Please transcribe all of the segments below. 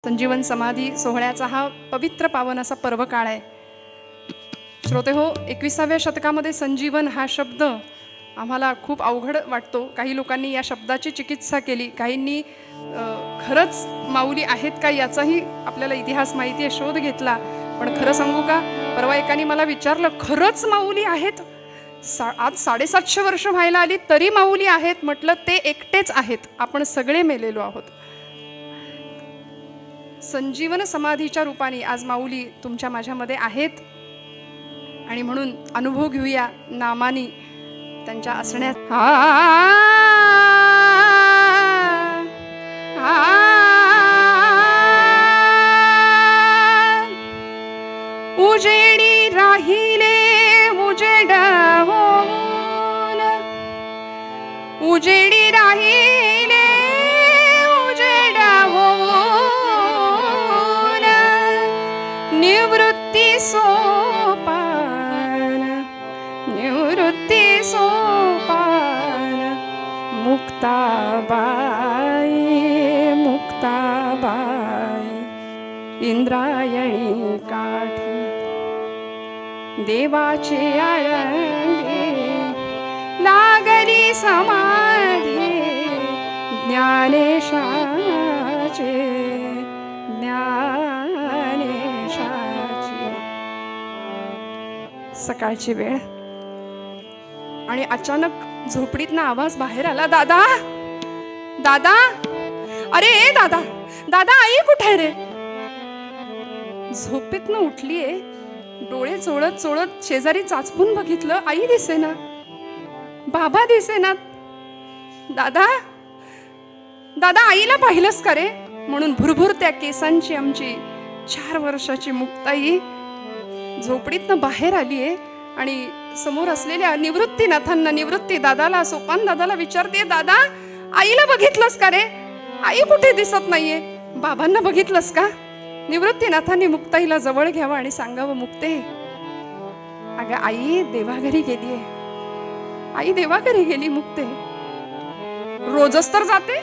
संजीवन समाधी सोहळ्याचा हा पवित्र पावन असा पर्व काळ आहे. श्रोते हो, 21व्या शतकामध्ये संजीवन हा शब्द आम्हाला खूप अवघड वाटतो. काही लोकांनी या शब्दाची चिकित्सा केली, काहींनी खरंच माऊली आहेत का याचाही आपल्याला इतिहास माहिती आहे, शोध घेतला. पण खरं सांगू का, परवा एकाने मला विचारलं, खरंच माऊली आहेत? आज 750 वर्ष व्हायला आली तरी माऊली आहेत? म्हटलं ते एकटेच आहेत, आपण सगळे मेलेलो आहोत. संजीवन समाधीच्या रूपाने आज माऊली तुमच्या माझ्यामध्ये आहेत आणि म्हणून अनुभव घेऊया नामानी त्यांच्या असण्यात. उजेडी राहिले उजेड होऊन, उजेडी राहिले उजेड होऊन, निवृत्ती सोपान, निवृत्ती सोपान, मुक्ताबाई, मुक्ताबाई इंद्रायणी काठी देवाचे आळंगे लागली समाधी, ज्ञानेशाचे ज्ञानेशाचे. सकाळची वेळ आणि अचानक झोपडीतनं आवाज बाहेर आला, दादा दादा, अरे दादा दादा, आई कुठे रे? झोपेतनं उठलीये, डोळे चोळत चोळत शेजारी चाचपून बघितलं, आई दिसेना, बाबा दिसेना. दादा दादा, आईला पाहिलंस का रे? म्हणून भुरभुर त्या केसांची आमची 4 वर्षाची मुक्ताई झोपडीतनं बाहेर आलीये आणि समोर असलेल्या निवृत्तीनाथांना, निवृत्ती दादाला, सोपान दादाला विचारते, दादा आईला बघितलंस का रे? आई कुठे दिसत नाहीये. बाबांना बघितलंस का? निवृत्तीनाथांनी मुक्ताईला जवळ घ्यावं आणि सांगावं, मुक्ते अगं आई देवाघरी गेलीये, आई देवाघरी गेली. मुक्ते रोजच तर जाते,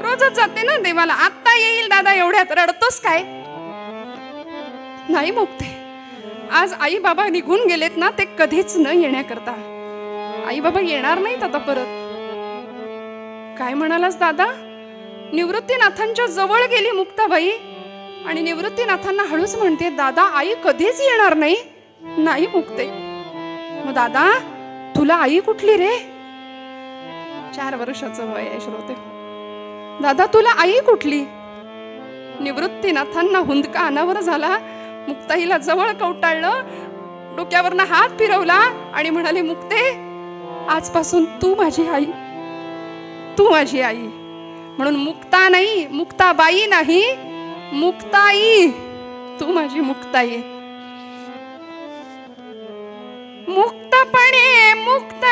रोजच जाते ना देवाला, आत्ता येईल दादा, एवढ्यात रडतोस काय? नाही मुक्ते, आज आई बाबा निघून गेलेत ना, ते कधीच न येण्याकरता. आई बाबा येणार नाहीत आता परत. काय म्हणालास दादा? निवृत्तीनाथांच्या जवळ गेली मुक्ताबाई आणि निवृत्तीनाथांना हळूच म्हणते, दादा आई कधीच येणार नाही. नाही मुक्ते, मग दादा तुला आई कुठली रे? 4 वर्षाचं वय आहे श्रोते. दादा तुला आई कुठली? निवृत्तीनाथांना हुंदका अनावर झाला, मुक्ताईला जवळ कवटाळलं, डोक्यावरनं हात फिरवला आणि म्हणाले, मुक्ते आजपासून तू माझी आई, तू माझी आई. म्हणून मुक्ता नाही, मुक्ताबाई नाही, मुक्ताई, तू माझी मुक्ताई. मुक्तपणे मुक्त,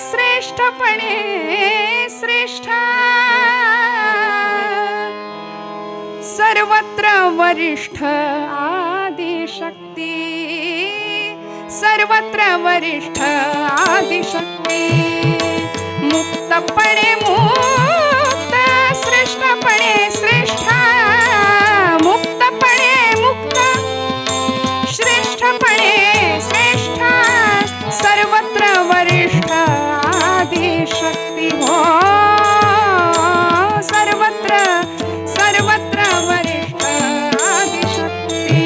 श्रेष्ठपणे श्रेष्ठ, सर्वत्र वरिष्ठ आदिशक्ती, सर्वत्र वरिष्ठ आदिशक्ती. मुक्तपणे मुक्त, श्रेष्ठपणे श्रेष्ठ, मुक्तपणे मुक्त, श्रेष्ठपणे श्रेष्ठ, सर्वत्र वरिष्ठ आदिशक्ती. हो सर्वत्र सर्वत्र वरिष्ठ आदिशक्ती.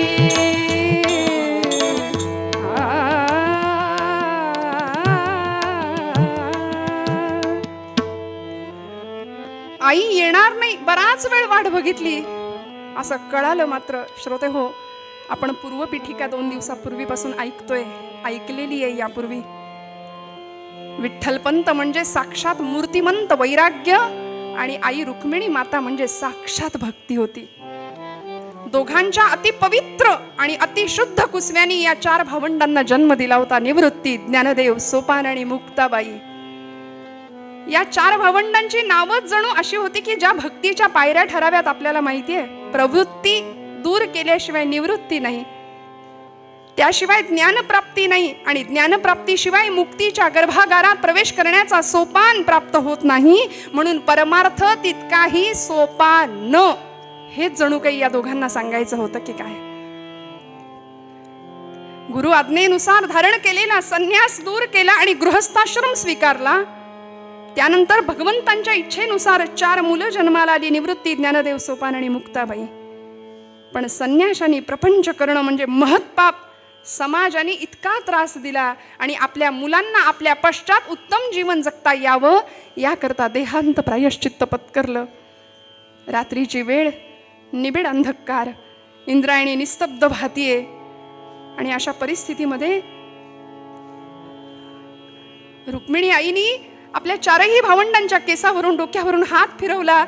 आई येणार नाही, बराच वेळ वाट बघितली असं कळालं. मात्र श्रोते हो, आपण पूर्वपीठिका 2 दिवसापूर्वीपासून ऐकतोय, ऐकलेली आहे यापूर्वी. विठ्ठलपंत म्हणजे साक्षात मूर्तिमंत वैराग्य आणि आई रुक्मिणी माता म्हणजे साक्षात भक्ती होती. दोघांच्या अतिपवित्र आणि अतिशुद्ध कुसव्यांनी या 4 भावंडांना जन्म दिला होता. निवृत्ती, ज्ञानदेव, सोपान आणि मुक्ताबाई. या 4 भावंडांची नावच जणू अशी होती की ज्या भक्तीच्या पायऱ्या ठराव्यात आपल्याला माहिती आहे. प्रवृत्ती दूर केल्याशिवाय निवृत्ती नाही, त्याशिवाय ज्ञानप्राप्ती नाही आणि ज्ञानप्राप्तीशिवाय मुक्तीच्या गर्भागारात प्रवेश करण्याचा सोपान प्राप्त होत नाही. म्हणून परमार्थ तितकाही सोपान हेच जणू काही या दोघांना सांगायचं होतं की काय. गुरु आज्ञेनुसार धारण केलेला संन्यास दूर केला आणि गृहस्थाश्रम स्वीकारला. त्यानंतर भगवंतांच्या इच्छेनुसार 4 मुलं जन्माला आली, निवृत्ती, ज्ञानदेव, सोपान आणि मुक्ताबाई. पण संन्याशाने प्रपंच करणं म्हणजे महत्पाप. समाजाने इतका त्रास दिला आणि आपल्या मुलांना आपल्या पश्चात उत्तम जीवन जगता यावं याकरता देहांत प्रायश्चित्त पत्करलं. रात्रीची वेळ, निबिड अंधकार, इंद्रायणी निस्तब्ध भातीये आणि अशा परिस्थितीमध्ये रुक्मिणी आईनी आपल्या 4ही भावंडांच्या केसावरून, डोक्यावरून हात फिरवला,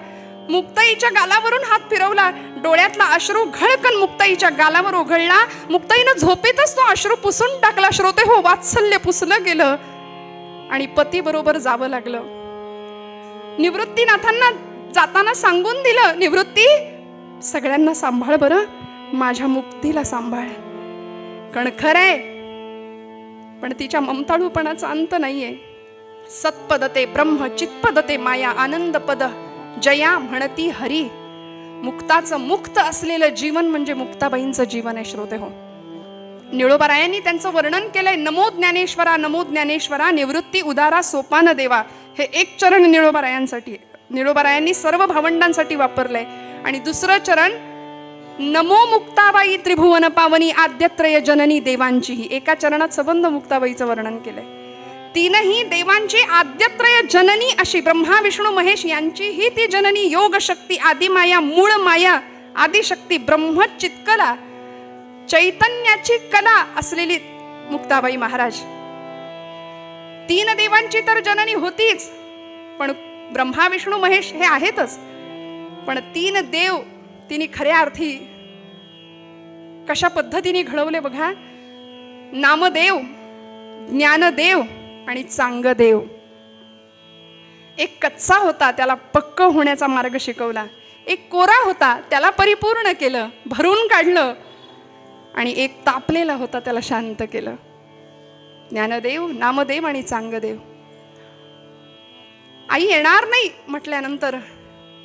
मुक्ताईच्या गालावरून हात फिरवला. डोळ्यातला अश्रू घळकन मुक्ताईच्या गालावर ओघळला. मुक्ताईनं झोपेतच तो अश्रू पुसून टाकला. श्रोते हो, वात्सल्य पुसलं गेलं आणि पती बरोबर जावं लागलं. निवृत्तीनाथांना जाताना सांगून दिलं, निवृत्ती सगळ्यांना सांभाळ बरं, माझ्या मुक्तीला सांभाळ. कणखर आहे पण तिच्या ममताळूपणाचा अंत नाहीये. सत्पदते ब्रह्म, चित्पदते माया, आनंद पद जया म्हणती हरी. मुक्ताचं मुक्त असलेलं जीवन म्हणजे मुक्ताबाईंचं जीवन आहे. श्रोते हो, निळोबारायांनी त्यांचं वर्णन केलंय. नमो ज्ञानेश्वरा, नमो ज्ञानेश्वरा, निवृत्ती उदारा सोपान देवा. हे एक चरण निळोबारायांसाठी, निळोबारायांनी सर्व भावंडांसाठी वापरलंय. आणि दुसरं चरण नमो मुक्ताबाई त्रिभुवन पावनी आद्यत्रय जननी देवांचीही. एका चरणात सबंध मुक्ताबाईचं वर्णन केलंय. तीनही देवांची आद्यत्रय जननी अशी ब्रह्मा विष्णू महेश यांचीही ती जननी, योग शक्ती, आदिमाया, मूळ माया, आदिशक्ती, ब्रह्म चित्कला, चैतन्याची कला असलेली मुक्ताबाई महाराज. 3 देवांची तर जननी होतीच, पण ब्रह्मा विष्णू महेश हे आहेतच, पण 3 देव तिने खऱ्या अर्थी कशा पद्धतीने घडवले बघा. नामदेव, ज्ञानदेव आणि चांगदेव. एक कच्चा होता, त्याला पक्क होण्याचा मार्ग शिकवला. एक कोरा होता, त्याला परिपूर्ण केलं, भरून काढलं. आणि एक तापलेला होता, त्याला शांत केलं. ज्ञानदेव, नामदेव आणि चांगदेव. आई येणार नाही म्हटल्यानंतर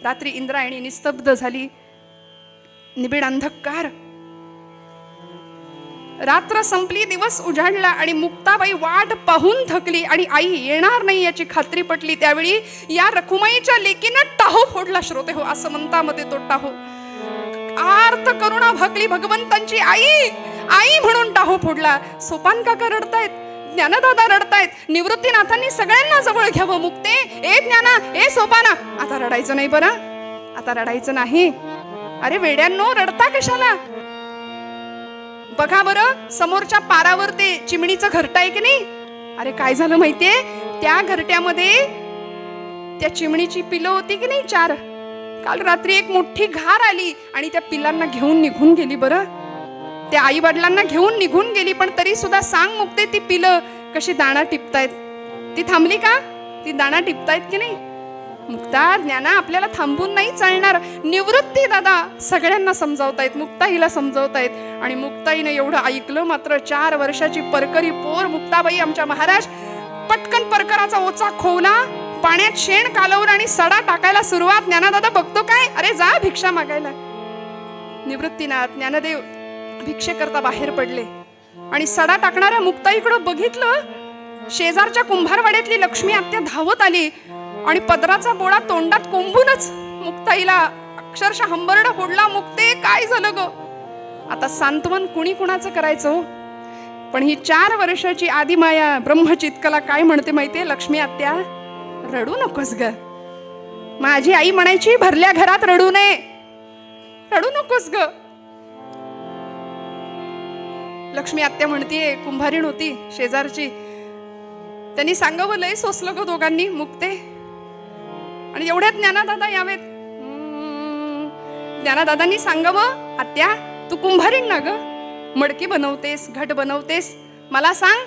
रात्री इंद्रायणी निस्तब्ध झाली, निबिड अंधकार. रात्र संपली, दिवस उजाडला आणि मुक्ताबाई वाट पाहून थकली आणि आई येणार नाही याची खात्री पटली. त्यावेळी या रखुमाईच्या लेकीनं टाहो फोडला. श्रोते हो, असं म्हणता मध्ये तो टाहो. आर्त करुणा भाकली भगवंतांची. आई आई म्हणून टाहो फोडला. सोपान काका रडतायत, ज्ञानदादा रडतायत. निवृत्तीनाथांनी सगळ्यांना जवळ घ्यावं. मुक्ते, ए ज्ञाना, ए सोपाना, आता रडायचं नाही बरं, आता रडायचं नाही. अरे वेड्यांनो, रडता कशाला? बघा बरं, समोरच्या पारावर ते चिमणीचं घरटं आहे की नाही. अरे काय झालं माहितीये, त्या घरट्यामध्ये त्या चिमणीची पिलं होती की नाही 4. काल रात्री एक मोठी घार आली आणि त्या पिलांना घेऊन निघून गेली. बरं, त्या आई वडिलांना घेऊन निघून गेली, पण तरी सुद्धा सांग मुक्ते, ती पिलं कशी दाणा टिपतायत. ती थांबली का? ती दाणा टिपतायत की नाही. मुक्ता, ज्ञाना, आपल्याला थांबून नाही चालणार. निवृत्ती दादा सगळ्यांना समजावतायत, मुक्ताईला समजावतायत. आणि मुक्ताईने एवढं ऐकलं. मात्र 4 वर्षाची परकरी पोर मुक्ताबाई आमच्या महाराज पटकन परकराचा ओचा खोवला, पाण्यात शेण कालवलं आणि सडा टाकायला सुरुवात. ज्ञानादादा बघतो काय, अरे जा भिक्षा मागायला. निवृत्तीनाथ, ज्ञानदेव भिक्षे करता बाहेर पडले आणि सडा टाकणाऱ्या मुक्ताईकडे बघितलं. शेजारच्या कुंभारवाड्यातली लक्ष्मी आत्या धावत आली आणि पदराचा बोळा तोंडात कोंबूनच मुक्ताईला अक्षरशः हंबरडा फोडला. मुक्ते, काय झालं ग? आता सांत्वन कुणी कुणाचं करायचं? पण ही 4 वर्षाची आदिमाया ब्रह्मचित्कला काय म्हणते माहितीये, लक्ष्मी आत्या, रडू नकोस ग. माझी आई म्हणायची, भरल्या घरात रडू नये, रडू नकोस ग. लक्ष्मी आत्या म्हणतीये, कुंभारीण होती शेजारची, त्यांनी सांगावं, लय सोसलं ग दोघांनी. मुक्ते आणि एवढ्यात ज्ञानादादा यावेत. ज्ञानादादांनी सांगावं, आत्या तू कुंभारीण ना ग, मडकी बनवतेस, घट बनवतेस, मला सांग,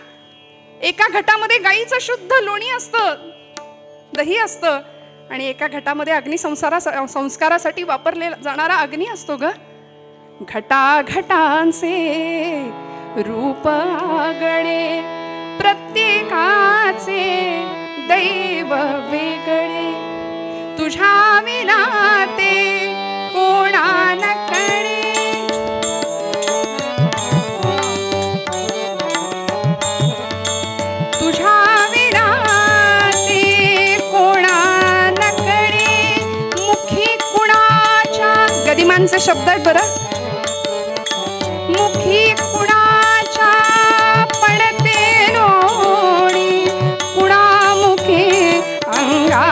एका घटामध्ये गाईचं शुद्ध लोणी असतं, दही असतं, आणि एका घटामध्ये संस्कारासाठी वापरले जाणारा अग्नी असतो ग. घटा घटांचे रूप आगळे, प्रत्येकाचे दैव वेगळे, तुझ्या विना ते कोणा गदिमांचे शब्द आहेत बरं. मुखी कुणाच्या पडते रोणी, कुणामुखी अंगा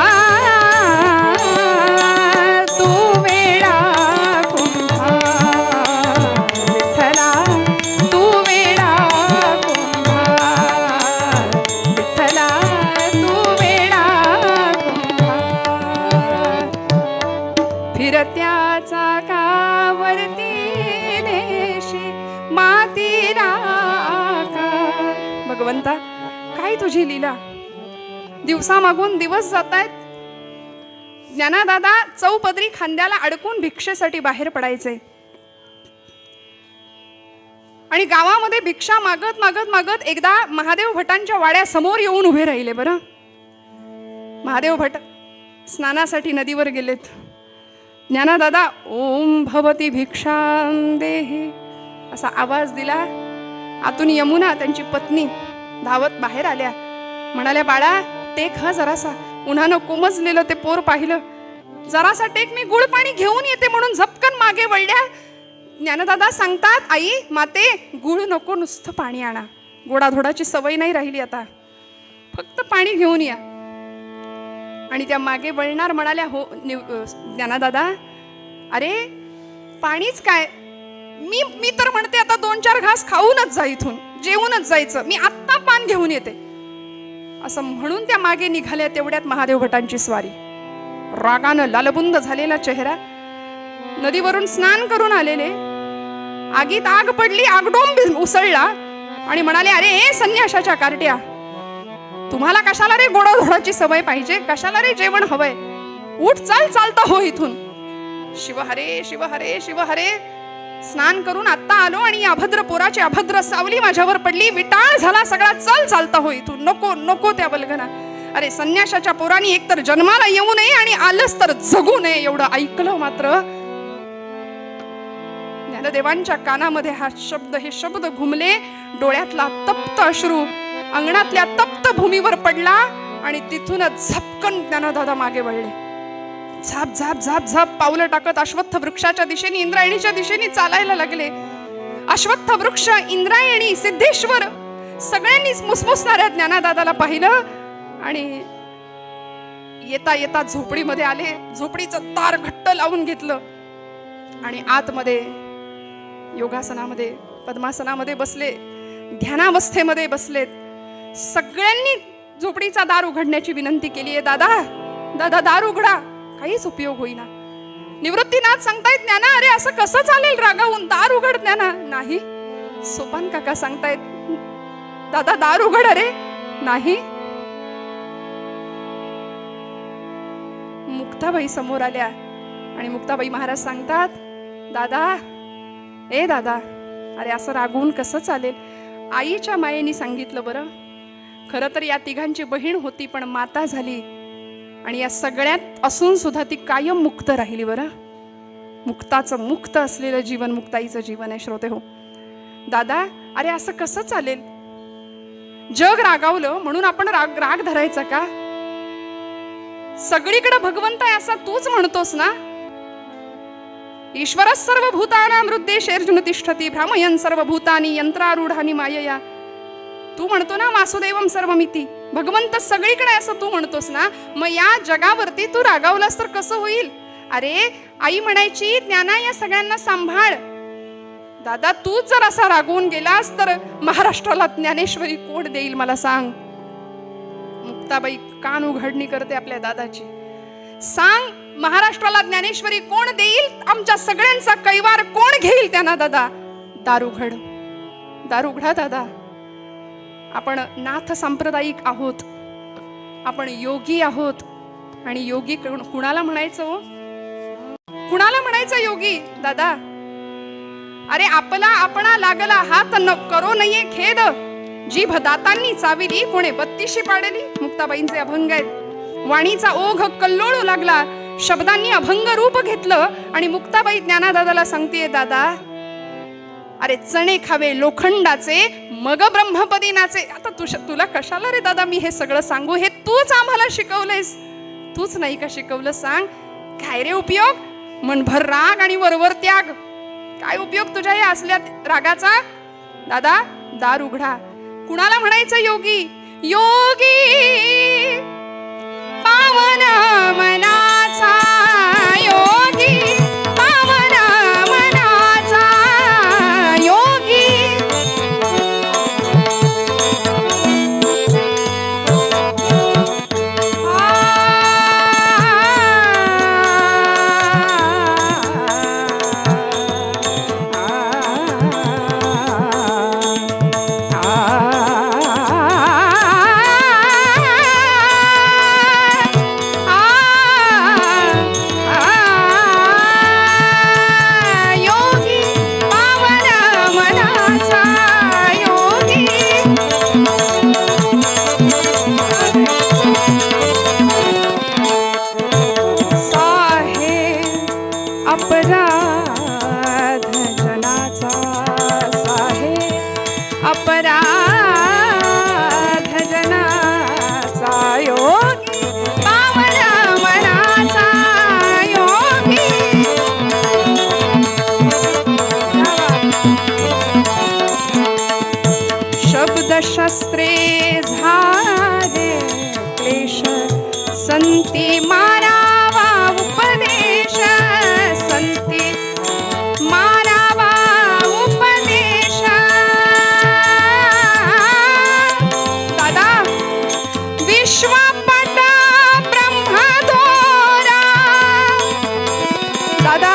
तू वेडा कुंभार विठ्ठला, तू वेडा कुंभार विठ्ठला, तू वेडा कुंभार. फिरत्या चाकावरती देशी मातीला आकार. भगवंता, काय तुझी लीला. दिवसामागून दिवस जात आहेत. ज्ञानादादा चौपदरी खांद्याला अडकून भिक्षेसाठी बाहेर पडायचे आणि गावामध्ये भिक्षा मागत मागत मागत एकदा महादेव भटांच्या वाड्यासमोर येऊन उभे राहिले. बरं, महादेव भट स्नानासाठी नदीवर गेलेत. ज्ञानादादा ओम भवती भिक्षां देहि असा आवाज दिला. आतून यमुना त्यांची पत्नी धावत बाहेर आल्या. म्हणाल्या, बाळा टेक हा जरासा. उन्हानं कोमजलेलं ते पोर पाहिलं. जरासा टेक, मी गुळ पाणी घेऊन येते म्हणून झपकन मागे वळल्या. ज्ञानदादा सांगतात, आई माते गुळ नको, नुसतं पाणी आणा. गोडाधोडाची सवय नाही राहिली आता, फक्त पाणी घेऊन या. आणि त्या मागे वळणार म्हणाल्या, हो ज्ञानदादा, अरे पाणीच काय, मी तर म्हणते आता 2-4 घास खाऊनच जा, इथून जेवूनच जायचं, मी आत्ता पान घेऊन येते. असं म्हणून त्या मागे निघाल्या. तेवढ्यात महादेव भटांची स्वारी. रागानं लालबुंद झालेला चेहरा, नदीवरून स्नान करून आलेले, आगीत आग पडली, आगडोंब उसळला आणि म्हणाले, अरे संन्याशाच्या कार्ट्या, तुम्हाला कशाला रे गोडाधोडाची सवय पाहिजे, कशाला रे जेवण हवंय, उठ चाल, चालता हो इथून. शिव हरे शिव हरे शिव हरे. स्नान करून आत्ता आलो आणि अभद्र पोराची अभद्र सावली माझ्यावर पडली, विटाळ झाला सगळा, चल चालता हो इथून. नको नको त्या वल्गना. अरे संन्याशाच्या पोरांनी एकतर जन्माला येऊ नये आणि आलंच तर जगू नये. एवढं ऐकलं मात्र ज्ञानदेवांच्या कानामध्ये हे शब्द घुमले. डोळ्यातला तप्त अश्रू अंगणातल्या तप्त भूमीवर पडला आणि तिथूनच झपकन ज्ञानदादा मागे वळले. झाप झाप झाप झाप पावलं टाकत अश्वत्थ वृक्षाच्या दिशेने, इंद्रायणीच्या दिशेने चालायला लागले. अश्वत्थ वृक्ष, इंद्रायणी, सिद्धेश्वर सगळ्यांनीच मुसमुसणाऱ्या ज्ञानदादाला पाहिलं आणि येता येता झोपडीमध्ये आले. झोपडीचं दार घट्ट लावून घेतलं आणि आतमध्ये योगासनामध्ये, पद्मासनामध्ये बसले, ध्यानावस्थेमध्ये बसलेत. सगळ्यांनी झोपडीचा दार उघडण्याची विनंती केली आहे. दादा दादा दार उघडा. काहीच उपयोग होईना. निवृत्तीनाथ सांगतायत, ज्ञाना अरे असं कसं चालेल रागावून, दार उघड ज्ञाना. नाही. सोपान काका सांगतायत, दादा दार उघड. अरे नाही. मुक्ताबाई समोर आल्या आणि मुक्ताबाई महाराज सांगतात, दादा ए दादा, अरे असं रागवून कसं चालेल. आईच्या मायेनी सांगितलं. बरं, खरं तर या तिघांची बहीण होती पण माता झाली आणि या सगळ्यात असून सुद्धा ती कायम मुक्त राहिली. बरं, मुक्ताचं मुक्त असलेलं जीवन मुक्ताईचं जीवन आहे. श्रोते हो, दादा अरे असं कसं चालेल. जग रागावलं म्हणून आपण राग धरायचा का. सगळीकडे भगवंत आहे असा तूच म्हणतोस ना. ईश्वर सर्वभूतानां हृद्देशेऽर्जुन तिष्ठति भ्रामयन् सर्वभूतानि यंत्रारूढानि मायया. तू म्हणतो ना वासुदेवम सर्वमिती, भगवंत सगळीकडे असं तू म्हणतोस ना. मग या जगावरती तू रागावलास तर कसं होईल. अरे आई म्हणायची, ज्ञाना या सगळ्यांना सांभाळ. दादा तूच जर असा रागवून गेलास तर महाराष्ट्राला ज्ञानेश्वरी कोण देईल मला सांग. मुक्ताबाई कान उघडणी करते आपल्या दादाची. सांग महाराष्ट्राला ज्ञानेश्वरी कोण देईल, आमच्या सगळ्यांचा कैवार कोण घेईल त्यांना. दादा दार उघड, दार उघडा दादा. आपण नाथ सांप्रदायिक आहोत, आपण योगी आहोत. आणि योगी कुणाला म्हणायचं, कुणाला म्हणायचं योगी. दादा अरे आपला आपणा लागला हात न करो नये खेद, जीभ दातांनी चाविली कोणे बत्तीशी पाडली. मुक्ताबाईंचे अभंग आहेत. वाणीचा ओघ कल्लोळू लागला, शब्दांनी अभंग रूप घेतलं आणि मुक्ताबाई ज्ञानादादाला सांगतेय, दादा अरे चणे खावे लोखंडाचे मग ब्रह्मपदी नाचे. आता तुला कशाला रे दादा मी हे सगळं सांगू, हे तूच आम्हाला शिकवलंयस, तूच नाही का शिकवलं. सांग काय रे उपयोग. मनभर राग आणि वरवर त्याग. काय उपयोग तुझ्या या असल्या रागाचा? दादा दार उघडा. कुणाला म्हणायचं योगी? योगी पावन मनाचा, योगी पावन मनाचा, योगी शस्त्रे झाले क्लेश, संती मारावा उपदेश, संती मारावा उपदेश. दादा विश्वपट ब्रह्मदोरा. दादा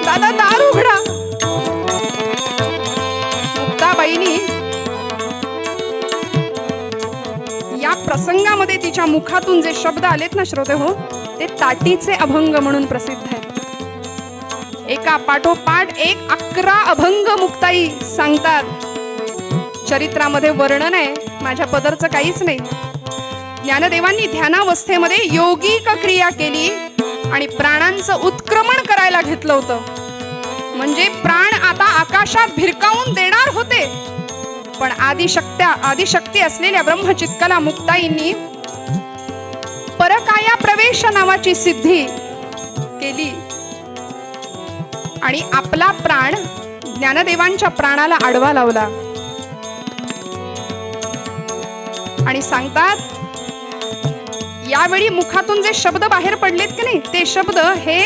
दादा दार उघडा. मुक्ताबाईनी या प्रसंगामध्ये तिच्या मुखातून जे शब्द आलेत ना श्रोते हो, ते ताटीचे अभंग म्हणून प्रसिद्ध आहेत. एका पाठोपाठ एक 11 अभंग मुक्ताई सांगतात. चरित्रामध्ये वर्णन आहे, माझ्या पदरचं काहीच नाही. ज्ञानदेवांनी ध्यानावस्थेमध्ये योगिक क्रिया केली आणि प्राणांचं उत्क्रमण करायला घेतलं होतं. म्हणजे प्राण आता आकाशात भिरकावून देणार होते, पण आदिशक्ती असलेल्या ब्रह्मचित्कला मुक्ताईंनी परकाया प्रवेश नावाची सिद्धी केली आणि आपला प्राण ज्ञानदेवांच्या प्राणाला आडवा लावला. आणि सांगतात यावेळी मुखातून जे शब्द बाहेर पडलेत की नाही, ते शब्द हे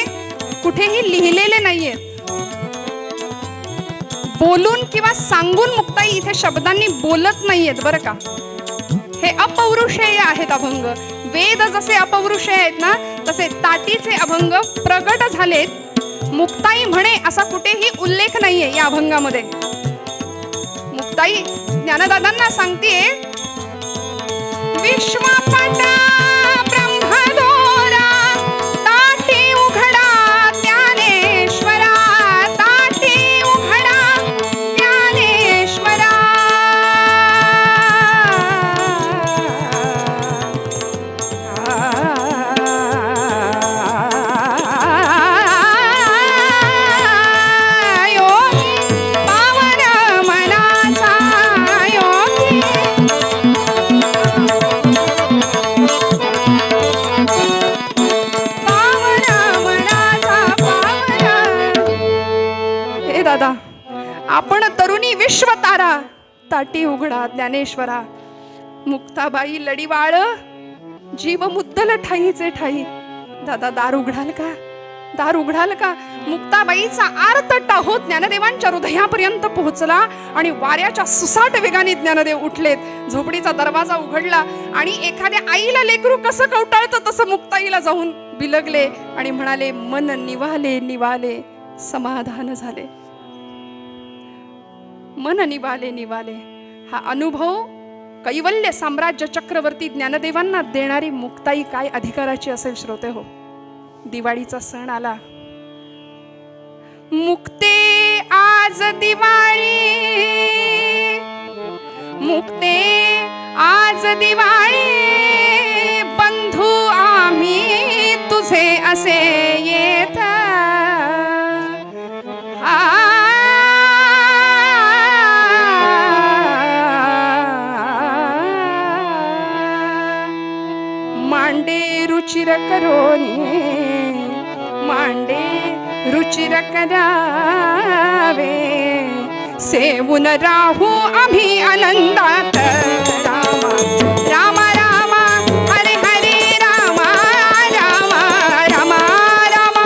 कुठेही लिहिलेले नाहीयेत. बोलून किंवा सांगून मुक्ताई इथे शब्दांनी बोलत नाहीयेत बरं का. हे अपौरुषेय आहेत अभंग. वेद जसे अपौरुषेय आहेत ना, तसे ताटीचे अभंग प्रगट झालेत. मुक्ताई म्हणे असा कुठेही उल्लेख नाहीये या अभंगामध्ये. मुक्ताई ज्ञानदादांना सांगतेय, विश्वपट ब्रह्मदोरा, ताटी उघडा ज्ञानेश्वरा, ताटी उघडा ज्ञानेश्वरा. दादा आपण तरुणी विश्वतारा, ताटी उघडा ज्ञानेश्वरा. मुक्ताबाई लढीवाळ, जीव मुद्दल ठाईचे ठाई. दादा दार उघडाल का, दार उघडाल का. मुक्ताबाईचा आर्त टाहो ज्ञानदेवांच्या हृदयापर्यंत पोहोचला आणि वाऱ्याच्या सुसाट वेगाने ज्ञानदेव उठलेत. झोपडीचा दरवाजा उघडला आणि एखाद्या आईला लेकरू कसं कवटाळतं तसं मुक्ताईला जाऊन बिलगले आणि म्हणाले, मन निवाले निवाले समाधान झाले. मन निवाले निवाले. हा अनुभव कैवल्य साम्राज्य चक्रवर्ती ज्ञानदेवांना देणारी मुक्ताई काय अधिकाराची असेल श्रोते हो. दिवाळीचा सण आला. मुक्ते आज दिवाळी, मुक्ते आज दिवाळी, बंधू आम्ही तुझे असे येत. मांडे रुचिर करोनी, मांडे चिर करावे, सेवून राहू आम्ही आनंदात. रामा रामा रामा हरे हरे रामा रामा रामा रामा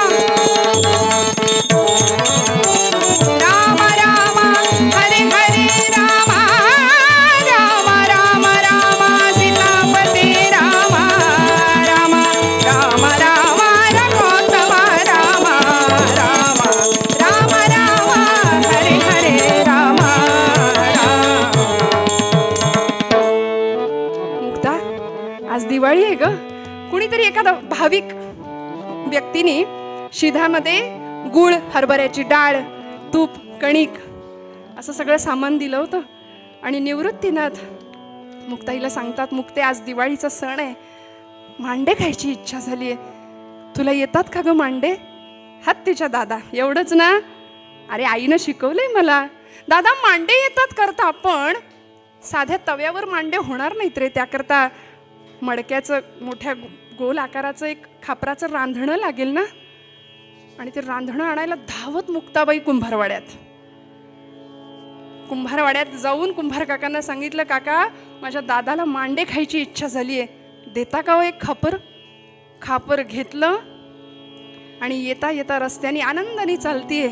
रामा रामा हरे हरे रामा रामा रामा रामा सीतापते रामा रामा रामा रामा रघोत्तमा रामा रामा रामा रामा हरे हरे रामा रामा. मुक्ता, आज दिवाळी आहे ग. कुणीतरी एखादा भाविक व्यक्तीने शिधामध्ये गुळ, हरभऱ्याची डाळ, तूप, कणिक असं सगळं सामान दिलं होतं. आणि निवृत्तीनाथ मुक्ताईला सांगतात, मुक्ते आज दिवाळीचा सण आहे, मांडे खायची इच्छा झाली आहे, तुला येतात का ग मांडे? हात तिच्या दादा. एवढंच ना? अरे आईनं शिकवलंय मला. दादा मांडे येतात करता, पण साध्या तव्यावर मांडे होणार नाहीत रे. त्याकरता मडक्याचं मोठ्या गोल आकाराचं एक खापराचं रांधणं लागेल ना. आणि ते रांधणं आणायला धावत मुक्ताबाई कुंभारवाड्यात जाऊन कुंभार काकांना सांगितलं, काका माझ्या दादाला मांडे खायची इच्छा झाली आहे, देता का हो एक खापर? खापर घेतलं आणि येता येता रस्त्याने आनंदाने चालतीये.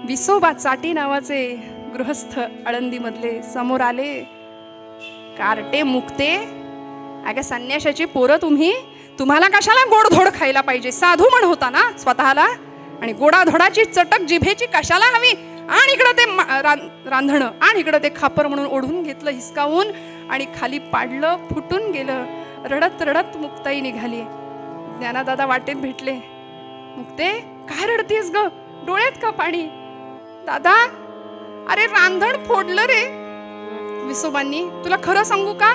विसोबा चाटी नावाचे गृहस्थ आळंदीमधले समोर आले. कार्टे मुक्ते, अगं संन्याशाची पोरं तुम्हाला कशाला गोडधोड खायला पाहिजे? साधू म्हण होता ना स्वतःला, आणि गोडाधोडाची चटक जिभेची कशाला हवी? आणि इकडं ते रांधणं, आणि इकडं ते खापर म्हणून ओढून घेतलं हिसकावून आणि खाली पाडलं, फुटून गेलं. रडत रडत मुक्ताई निघाली. ज्ञानादादा वाटेत भेटले. मुक्ते, काय रडतीस ग? डोळ्यात का पाणी? दादा, अरे रांधण फोडलं रे विसोबांनी. तुला खरं सांगू का?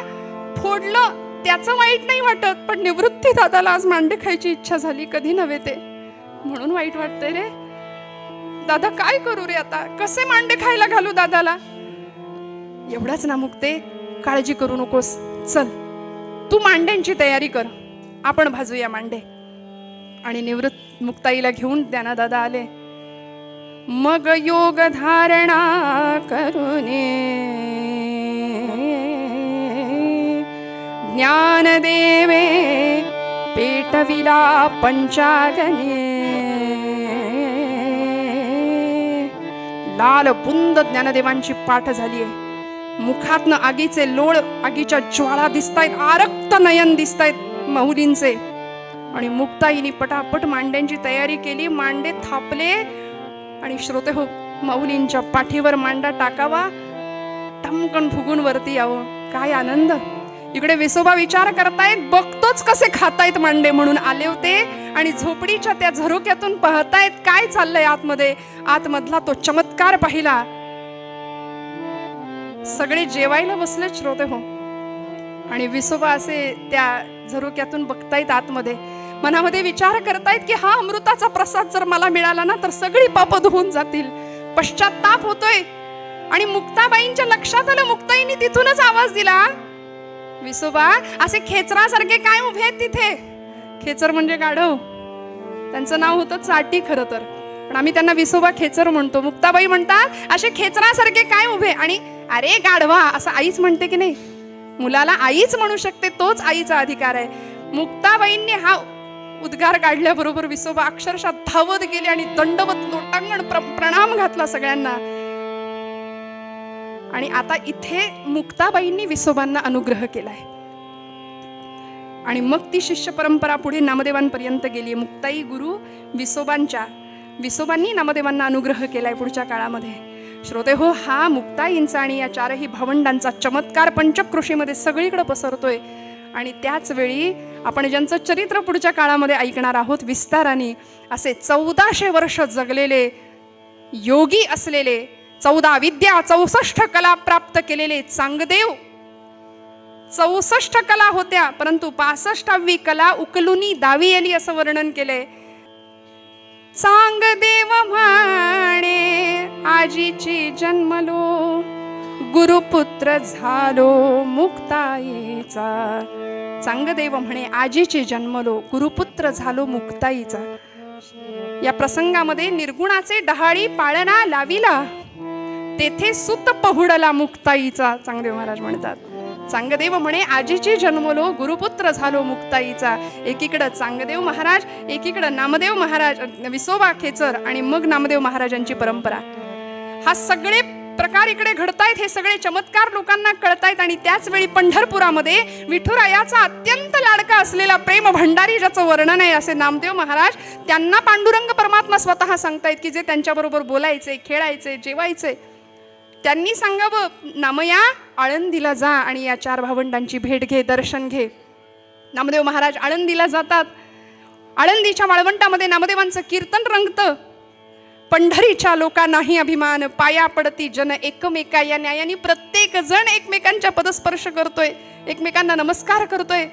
फोडलं, त्याचं वाईट नाही वाटत, पण निवृत्ती दादाला आज मांडे खायची इच्छा झाली, कधी नव्हे ते, म्हणून वाईट वाटतंय रे. दादा काय करू रे आता? कसे मांडे खायला घालू दादाला? एवढाच ना मुक्ते, काळजी करू नकोस. चल तू मांड्यांची तयारी कर, आपण भाजूया मांडे. आणि निवृत्त मुक्ताईला घेऊन ज्ञानदादा आले. मग योग धारणा करूने ज्ञानदेवे पेटविला पंचागने. लाल बुंद ज्ञानदेवांची पाठ झालीये. मुखातनं आगीचे लोळ, आगीच्या ज्वाळा दिसतायत, आरक्त नयन दिसतायत माऊलींचे. आणि मुक्ताईनी पटापट मांड्यांची तयारी केली. मांडे थापले आणि श्रोते हो, माऊलींच्या पाठीवर मांडा टाकावा, टमकन फुगून वरती यावं. काय आनंद! इकडे विसोबा विचार करतायत, बघतोच कसे खातायत मांडे म्हणून आले होते. आणि झोपडीच्या त्या झरोक्यातून पाहतायत काय चाललंय आतमध्ये. आतमधला तो चमत्कार पाहिला. सगळे जेवायला बसले श्रोते हो, आणि विसोबा असे त्या झरोक्यातून बघतायत आतमध्ये. मनामध्ये विचार करतायत की हा अमृताचा प्रसाद जर मला मिळाला ना तर सगळी पाप धुवून जातील. पश्चाताप होतोय. आणि मुक्ताबाईंच्या लक्षात आलं, मुक्ताईंनी तिथूनच आवाज दिला, विसोबा असे खेचरासारखे काय उभे आहेत तिथे? खेचर म्हणजे गाढव, त्यांचं नाव होतं चाटी खरं तर, पण आम्ही त्यांना विसोबा खेचर म्हणतो. मुक्ताबाई म्हणतात असे खेचरासारखे काय उभे? आणि अरे गाढवा असं आईच म्हणते की नाही? मुलाला आईच म्हणू शकते, तोच आईचा अधिकार आहे. मुक्ताबाईंनी हा उद्गार काढल्याबरोबर विसोबा अक्षरशः धावत गेले आणि दंडवत लोटांगण प्रणाम घातला सगळ्यांना. आणि आता इथे मुक्ताबाईंनी विसोबांना अनुग्रह केलाय. आणि मग ती शिष्य परंपरा पुढे नामदेवांपर्यंत गेली. मुक्ताई गुरु विसोबांनी नामदेवांना अनुग्रह केलाय पुढच्या काळामध्ये. श्रोते हो, हा मुक्ताईंचा आणि या चारही भावंडांचा चमत्कार पंचक्रोशीमध्ये सगळीकडे पसरतोय. आणि त्याच वेळी आपण ज्यांचं चरित्र पुढच्या काळामध्ये ऐकणार आहोत विस्ताराने, असे 1400 वर्ष जगलेले, योगी असलेले, 14 विद्या 64 कला प्राप्त केलेले चांगदेव. 64 कला होत्या, परंतु 65वी कला उकलुनी दावी आली असं वर्णन केलंय. चांगदेव म्हणे आजीची जन्मलो, गुरुपुत्र झालो मुक्ताईचा. चांगदेव म्हणे आजीची जन्मलो, गुरुपुत्र झालो मुक्ताईचा. या प्रसंगामध्ये निर्गुणाचे डहाळी पाळणा लाविला, तेथे सुत पहुडला मुक्ताईचा, चांगदेव महाराज म्हणतात. चांगदेव म्हणे आजीची जन्मलो, गुरुपुत्र झालो मुक्ताईचा. एकीकडं चांगदेव महाराज, एकीकडं नामदेव महाराज, विसोबा खेचर आणि मग नामदेव महाराजांची परंपरा. हा सगळे प्रकार इकडे घडतायत, हे सगळे चमत्कार लोकांना कळतायत. आणि त्याच वेळी पंढरपुरामध्ये विठुरायाचा अत्यंत लाडका असलेला प्रेम भंडारी ज्याचं वर्णन आहे असे नामदेव महाराज, त्यांना पांडुरंग परमात्मा स्वतः सांगतायत की जे त्यांच्याबरोबर बोलायचे, खेळायचे, जेवायचे, त्यांनी सांगावं नामया आळंदीला जा आणि या 4 भावंडांची भेट घे, दर्शन घे. नामदेव महाराज आळंदीला जातात. आळंदीच्या वाळवंटामध्ये नामदेवांचं कीर्तन रंगतं. पंढरीच्या लोकांनाही अभिमान, पाया पडती जन एकमेका. या न्यायाने प्रत्येक जण एकमेकांच्या पदस्पर्श करतोय, एकमेकांना नमस्कार करतोय.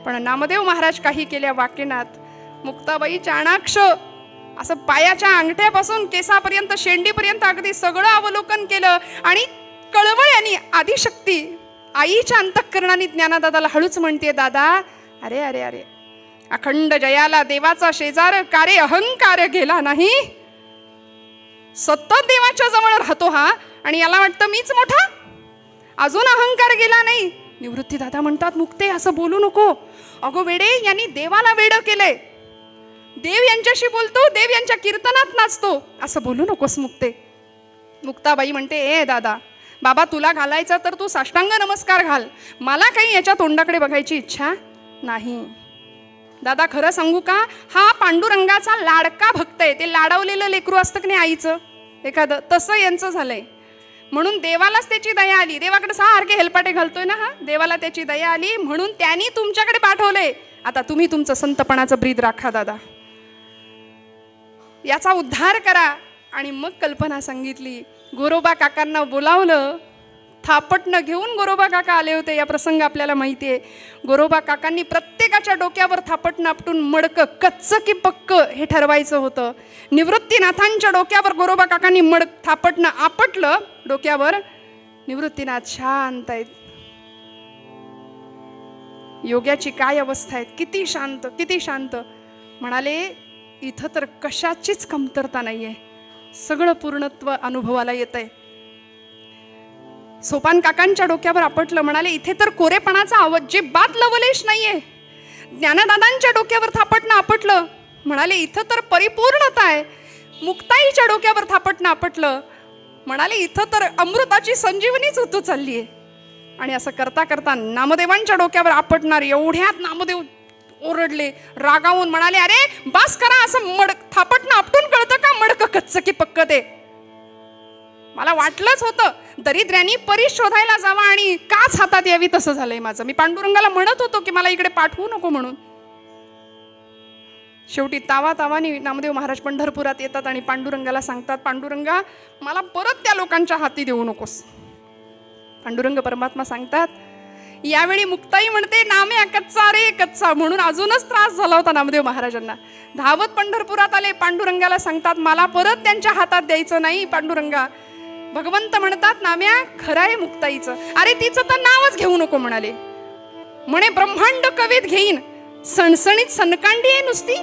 पण नामदेव महाराज काही केल्या वाकेनात. मुक्ताबाई चाणाक्ष असं पायाच्या अंगठ्यापासून केसापर्यंत, शेंडीपर्यंत अगदी सगळं अवलोकन केलं. आणि कळवळ्यानी आदिशक्ती आईच्या अंतःकरणाने ज्ञानदादाला हळूच म्हणते, दादा अरे अरे अरे, अखंड जयाला देवाचा शेजार, कारे अहंकार गेला नाही. सतत देवाच्या जवळ राहतो हा आणि याला वाटतं मीच मोठा, अजून अहंकार गेला नाही. निवृत्ती दादा म्हणतात, मुक्ते असं बोलू नको. अगो वेडे, यांनी देवाला वेडं केलंय. देव यांच्याशी बोलतो, देव यांच्या कीर्तनात नाचतो, असं बोलू नकोस मुक्ते. मुक्ताबाई म्हणते, ए दादा, बाबा तुला घालायचा तर तू साष्टांग नमस्कार घाल, मला काही याच्या तोंडाकडे बघायची इच्छा नाही. दादा खरं सांगू का, हा पांडुरंगाचा लाडका भक्त आहे. ते लाडवलेलं लेकरू असतं की नाही आईचं एखादं, तसं यांचं झालंय. म्हणून देवालाच त्याची दया आली. देवाकडे सारखे हेलपाटे घालतोय ना हा, देवाला त्याची दया आली म्हणून त्यांनी तुमच्याकडे पाठवले. आता तुम्ही तुमचं संतपणाचं ब्रीद राखा दादा, याचा उद्धार करा. आणि मग कल्पना सांगितली. गोरोबा काकांना बोलावलं, थापटणं घेऊन गोरोबा काका आले होते. या प्रसंग आपल्याला माहिती आहे. गोरोबा काकांनी प्रत्येकाच्या डोक्यावर थापटणं आपटून मडकं, कच्चं की पक्क हे ठरवायचं होतं. निवृत्तीनाथांच्या डोक्यावर गोरोबा काकांनी थापटणं आपटलं डोक्यावर. निवृत्तीनाथ शांत आहेत. योग्याची काय अवस्था आहे, किती शांत, किती शांत. म्हणाले इथं तर कशाचीच कमतरता नाहीये, सगळं पूर्णत्व अनुभवाला येतंय. सोपान काकांच्या डोक्यावर आपटलं. म्हणाले इथे तर कोरेपणाचा अजिबात लवलेश नाहीये. ज्ञानदादांच्या डोक्यावर थापटणं आपटलं. म्हणाले इथं तर परिपूर्णता आहे. मुक्ताईच्या डोक्यावर थापटणं आपटलं. म्हणाले इथं तर अमृताची संजीवनीच होतो चालली आहे. आणि असं करता करता नामदेवांच्या डोक्यावर आपटणार एवढ्यात नामदेव ओरडले, रागावून म्हणाले, अरे बास करा, असं थापटणं आपटून कळतं का, मडक कच्चं की पक्क ते. मला वाटलंच होतं दरिद्र्यांनी परी शोधायला जावा आणि काच हातात यावी, तसं झालंय माझं. मी पांडुरंगाला म्हणत होतो की मला इकडे पाठवू नको म्हणून. शेवटी तावातावानी नामदेव महाराज पंढरपुरात येतात आणि पांडुरंगाला सांगतात, पांडुरंगा मला परत त्या लोकांच्या हाती देऊ नकोस. पांडुरंग परमात्मा सांगतात. यावेळी मुक्ताई म्हणते, नाम्या कच्चा रे कच्चा, म्हणून अजूनच त्रास झाला होता नामदेव महाराजांना. धावत पंढरपुरात आले, पांडुरंगाला सांगतात मला परत त्यांच्या हातात द्यायचं नाही. पांडुरंगा भगवंत म्हणतात, नाम्या खरं आहे मुक्ताईचं, अरे तिचं तर नावच घेऊ नको. म्हणाले म्हणे ब्रह्मांड कवीत घेईन, सणसणीत सनकांडी आहे नुसती,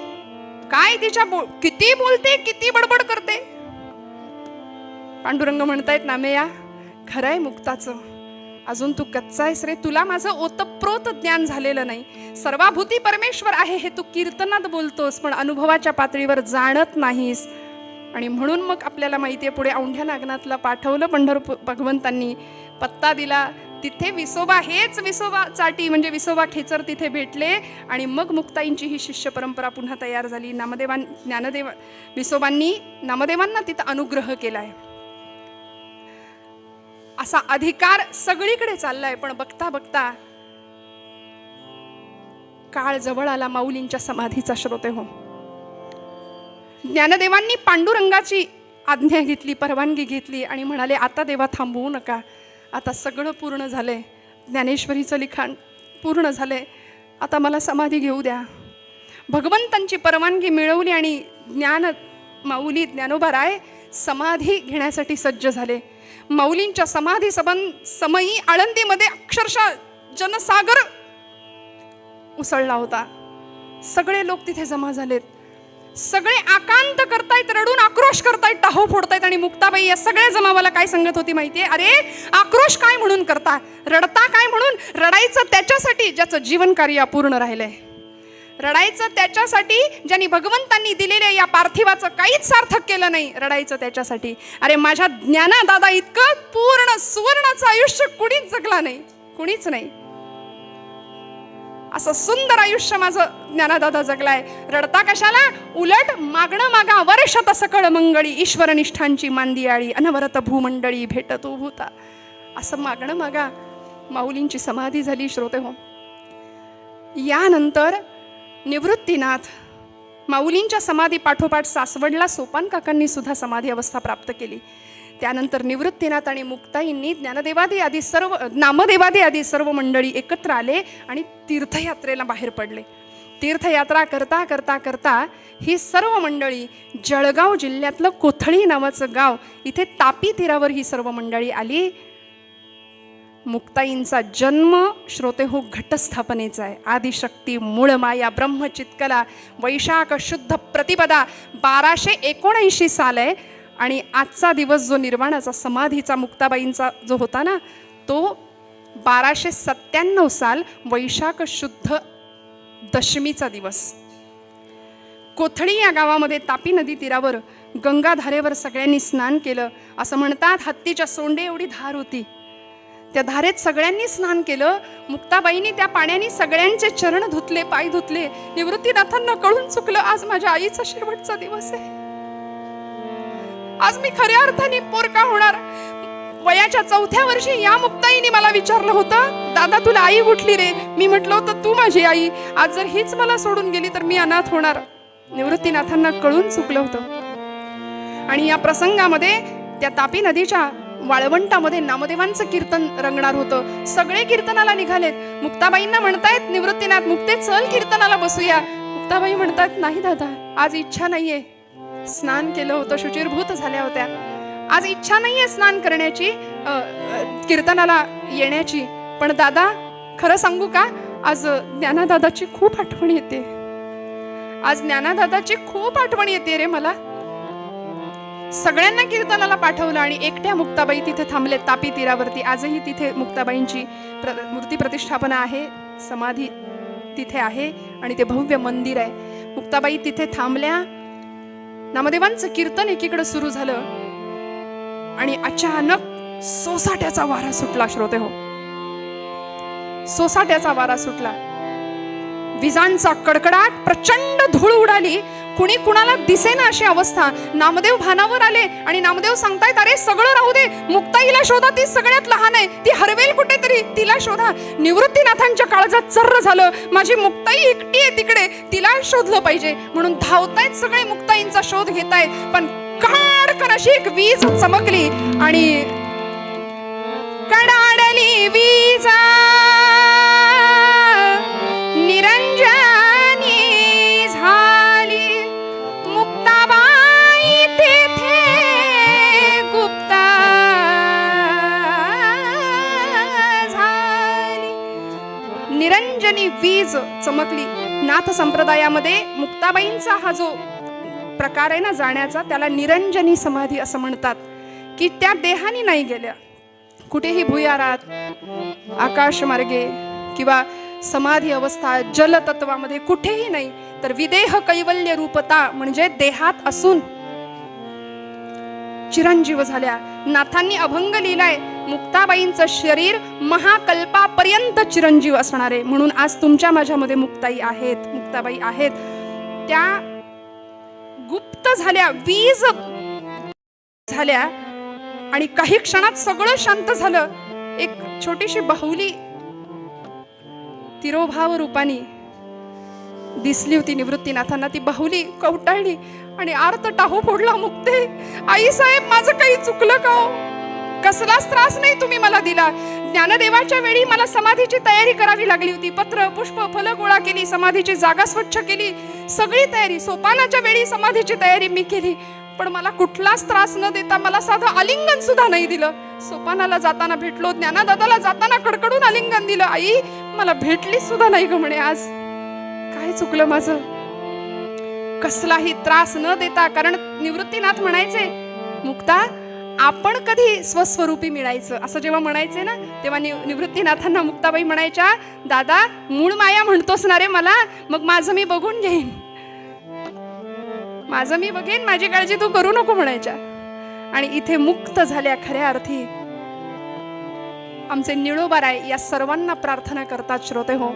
काय तिच्या किती बोलते, किती बडबड करते. पांडुरंग म्हणतायत, नाम्या खरं आहे मुक्ताचं, अजून तू कच्चा आहेस रे, तुला माझं ओतप्रोत ज्ञान झालेलं नाही. सर्वाभूती परमेश्वर आहे हे तू कीर्तनात बोलतोस, पण अनुभवाच्या पातळीवर जाणत नाहीस. आणि म्हणून मग आपल्याला माहिती आहे पुढे औंढ्या नागनाथला पाठवलं पंढरपूर भगवंतांनी, पत्ता दिला. तिथे विसोबा, हेच विसोबा चाटी म्हणजे विसोबा खेचर तिथे भेटले. आणि मग मुक्ताईंची ही शिष्य परंपरा पुन्हा तयार झाली. ज्ञानदेव विसोबांनी नामदेवांना तिथं अनुग्रह केलाय. असा अधिकार सगळीकडे चाललाय. पण बघता बघता काळ जवळ आला माऊलींच्या समाधीचा. श्रोते हो, ज्ञानदेवांनी पांडुरंगाची आज्ञा घेतली, परवानगी घेतली आणि म्हणाले, आता देवा थांबवू नका, आता सगळं पूर्ण झालंय, ज्ञानेश्वरीचं लिखाण पूर्ण झालंय, आता मला समाधी घेऊ द्या. भगवंतांची परवानगी मिळवली आणि माऊली ज्ञानोबाराय समाधी घेण्यासाठी सज्ज झाले. माऊलींच्या समाधी समयी आळंदीमध्ये अक्षरशः जनसागर उसळला होता. सगळे लोक तिथे जमा झालेत. सगळे आकांत करतायत, रडून आक्रोश करतायत, टाहो फोडतायत. आणि मुक्ताबाई या सगळ्या जमावाला काय सांगत होती माहितीये? अरे आक्रोश काय म्हणून करता, रडता काय म्हणून? रडायचं त्याच्यासाठी ज्याचं जीवन कार्य अपूर्ण राहिलंय, रडायचं त्याच्यासाठी ज्यांनी भगवंतांनी दिलेल्या या पार्थिवाचं काहीच सार्थक केलं नाही, रडायचं त्याच्यासाठी. अरे माझ्या ज्ञानादादा इतकं पूर्ण सुवर्णाचं आयुष्य कुणीच जगला नाही, कुणीच नाही. असं सुंदर आयुष्य माझं ज्ञानदादा जगलाय. रडता कशाला? उलट मागणं मागा वर्षत सकळ मंगळी, ईश्वर निष्ठांची मांदियाळी, अनवरत भूमंडळी भेटतो भूता. असं मागणं मागा. माऊलींची समाधी झाली श्रोते हो. यानंतर निवृत्तीनाथ माऊलींच्या समाधी पाठोपाठ सासवडला सोपान काकांनी सुद्धा समाधी अवस्था प्राप्त केली. त्यानंतर निवृत्तीनाथ आणि मुक्ताईंनी ज्ञानदेवादी आदी सर्व नामदेवादी आदी सर्व मंडळी एकत्र आले आणि तीर्थयात्रेला बाहेर पडले. तीर्थयात्रा करता करता करता ही सर्व मंडळी जळगाव जिल्ह्यातलं कोथळी नावाचं गाव, इथे तापी तीरावर ही सर्व मंडळी आली. मुक्ताईंचा जन्म श्रोते हो घटस्थापनेचा आहे. आदिशक्ती मूळ माया ब्रह्मचित्कला वैशाख शुद्ध प्रतिपदा 1279 साल आहे. आणि आजचा दिवस जो निर्वाणाचा समाधीचा मुक्ताबाईंचा जो होता ना, तो 1297 साल वैशाख शुद्ध दशमीचा दिवस. कोथळी या गावामध्ये तापी नदी तीरावर गंगाधारेवर सगळ्यांनी स्नान केलं. असं म्हणतात हत्तीच्या सोंडे एवढी धार होती, त्या धारेत सगळ्यांनी स्नान केलं. मुक्ताबाईंनी त्या पाण्याने सगळ्यांचे चरण धुतले, पाय धुतले. निवृत्तीनाथांना कळून चुकलं, आज माझ्या आईचा शेवटचा दिवस आहे, आज मी खऱ्या अर्थाने पोरका होणार. वयाच्या 4थ्या वर्षी या मुक्ताईने मला विचारलं होतं, दादा तुला आई उठली रे? मी म्हटलं होतं तू माझी आई. आज जर हीच मला सोडून गेली तर मी अनाथ होणार. निवृत्तीनाथांना कळून चुकलं होतं. आणि या प्रसंगामध्ये त्या तापी नदीच्या वाळवंटामध्ये नामदेवांचं कीर्तन रंगणार होतं. सगळे कीर्तनाला निघालेत. मुक्ताबाईंना म्हणतायत निवृत्तीनाथ, मुक्ते चल कीर्तनाला बसूया. मुक्ताबाई म्हणतात नाही दादा, आज इच्छा नाहीये. स्नान केलं होतं, शुचिरभूत झाल्या होत्या, आज इच्छा नाहीये स्नान करण्याची, कीर्तनाला येण्याची. पण दादा खरं सांगू का, आज ज्ञानदादाची खूप आठवण येते, आज ज्ञानदादाची खूप आठवण येते रे मला. सगळ्यांना कीर्तनाला पाठवलं आणि एकट्या मुक्ताबाई तिथे थांबले तापी तीरावरती. आजही तिथे मुक्ताबाईंची मूर्ती प्रतिष्ठापना आहे, समाधी तिथे आहे आणि ते भव्य मंदिर आहे. मुक्ताबाई तिथे थांबल्या. नामदेवांचं कीर्तन एकीकडे सुरू झालं आणि अचानक सोसाट्याचा वारा सुटला श्रोते हो. सोसाट्याचा वारा सुटला, विजांचा कडकडाट, प्रचंड धूळ उडाली. कुणी कुणाला दिसेना अशी अवस्था. नामदेव भानावर आले आणि नामदेव सांगतायत अरे सगळं राहू दे, मुक्ताईला शोधा, ती सगळ्यात लहान आहे, ती हरवेल कुठेतरी, तिला शोधा. निवृत्तीनाथांच्या काळजात चर्र झालं, माझी मुक्ताई एकटी आहे तिकडे, तिला शोधलं पाहिजे म्हणून धावतायत सगळे, मुक्ताईंचा शोध घेतायत. पण कडकन अशी एक वीज चमकली आणि कडाडली वीजा निरंजनी झाली. मुक्ताबाई तेथे गुप्ता झाली. निरंजनी वीज चमकली. नाथ संप्रदायामध्ये मुक्ताबाईंचा हा जो प्रकार आहे ना जाण्याचा, त्याला निरंजनी समाधी असं म्हणतात. की त्या देहाने नाही गेल्या, कुठेही भुयारात, आकाशमार्गे किंवा समाधी अवस्था जलतत्वामध्ये कुठेही नाही, तर विदेह कैवल्य रूपता म्हणजे देहात असून चिरंजीव झाल्या. नाथांनी अभंग लिहिलाय, मुक्ताबाईंचं शरीर महाकल्पापर्यंत चिरंजीव असणार आहे. म्हणून आज तुमच्या माझ्यामध्ये मुक्ताई आहेत, मुक्ताबाई आहेत. त्या गुप्त झाल्या, वीज झाल्या आणि काही क्षणात सगळं शांत झालं. एक छोटीशी बाहुली तिरोभाव रूपाने दिसली होती निवृत्तीनाथांना. ती बाहुली कवटाळली आणि आर्त टाहो फोडला, मुक्ते आई साहेब माझं काही चुकलं का हो? कसलाच त्रास नाही तुम्ही मला दिला. ज्ञानदेवाच्या वेळी मला समाधीची तयारी करावी लागली होती. पत्र पुष्प फल गोळा केली, समाधीची जागा स्वच्छ केली, सगळी तयारी. सोपानाच्या वेळी समाधीची तयारी मी केली, पण मला कुठलाच त्रास न देता मला साधं आलिंगन सुद्धा नाही दिलं. सोपानाला जाताना भेटलो, ज्ञानदादाला जाताना कडकडून आलिंगन दिलं. आई मला भेटली सुद्धा नाही ग म्हणे. आज काय चुकलं माझं? कसलाही त्रास न देता. कारण निवृत्तीनाथ म्हणायचे, मुक्ता आपण कधी स्वस्वरूपी मिळायचं असं जेव्हा म्हणायचे ना, तेव्हा निवृत्तीनाथांना मुक्ताबाई म्हणायच्या, दादा मूळ माया म्हणतोस ना रे मला, मग माझं मी बघून घेईन, माझं मी बघेन, माझी काळजी तू करू नको म्हणायच्या. आणि इथे मुक्त झाल्या खऱ्या अर्थी. आमचे निळोबाराय या सर्वांना प्रार्थना करतात श्रोते हो.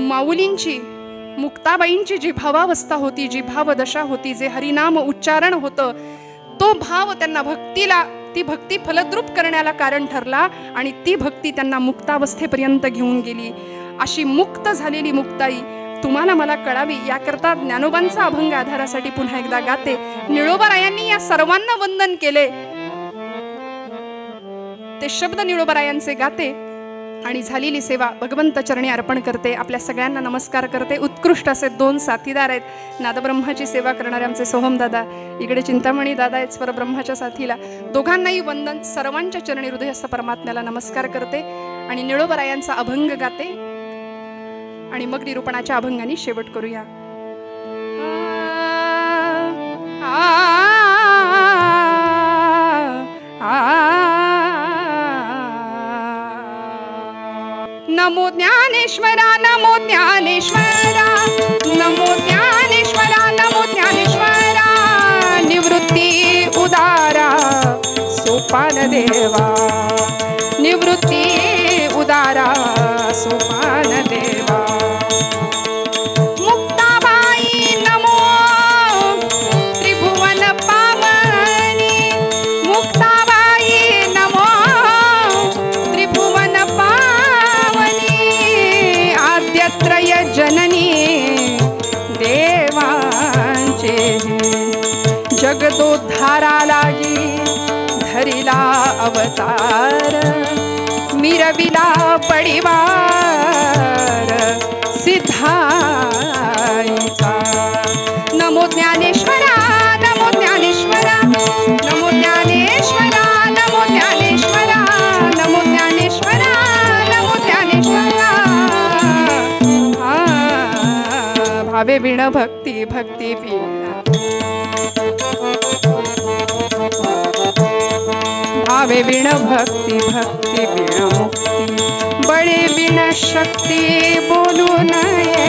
माऊलींची, मुक्ताबाईंची जी भावावस्था होती, जी भावदशा होती, जे हरिनाम उच्चारण होतं, तो भाव त्यांना भक्तीला, ती भक्ती फलद्रूप करण्याला कारण ठरला आणि ती भक्ती त्यांना मुक्तावस्थेपर्यंत घेऊन गेली. अशी मुक्त झालेली मुक्ताई तुम्हाला मला कळावी याकरता ज्ञानोबांचा अभंग आधारासाठी पुन्हा एकदा गाते. निळोबारायांनी या सर्वांना वंदन केले, ते शब्द निळोबारायांचे गाते आणि झालेली सेवा भगवंत चरणी अर्पण करते. आपल्या सगळ्यांना नमस्कार करते. उत्कृष्ट असे 2 साथीदार आहेत. नादब्रह्माची सेवा करणारे आमचे सोहम दादा, इकडे चिंतामणी दादा आहेत स्वरब्रह्माच्या साथीला. दोघांनाही वंदन. सर्वांच्या चरणी हृदयस्थ परमात्म्याला नमस्कार करते आणि निळोबारायांचा अभंग गाते आणि मग निरूपणाच्या अभंगाने शेवट करूया. नमो ज्ञानेश्वरा, नमो ज्ञानेश्वरा, नमो ज्ञानेश्वरा, नमो ज्ञानेश्वरा. निवृत्ती उदारा सोपान देवा, निवृत्ती उदारा सोपान देवा. मुक्ताबाई नमो त्रिभुवन पावनी, मुक्ताबाई नमो त्रिभुवन पावनी. आद्यत्रय जननी देवांचे जगदोद्धारा लागी धरिला अवतार. मिरविला पडिवार सिद्धाईचा. नमो ज्ञानेश्वरा, नमो ज्ञानेश्वरा, नमो ज्ञानेश्वरा, नमो ज्ञानेश्वरा, नमो ज्ञानेश्वरा, नमो ज्ञानेश्वरा. भावे बिण भक्ती, भक्ती बिण भावे बिण भक्ती, भक्ती बिण मुक्ती. बळे बिण शक्ती बोलू नये,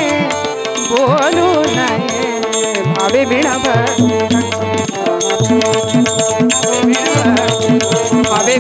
बोलू नये. भावे बिण भक्ती, भावे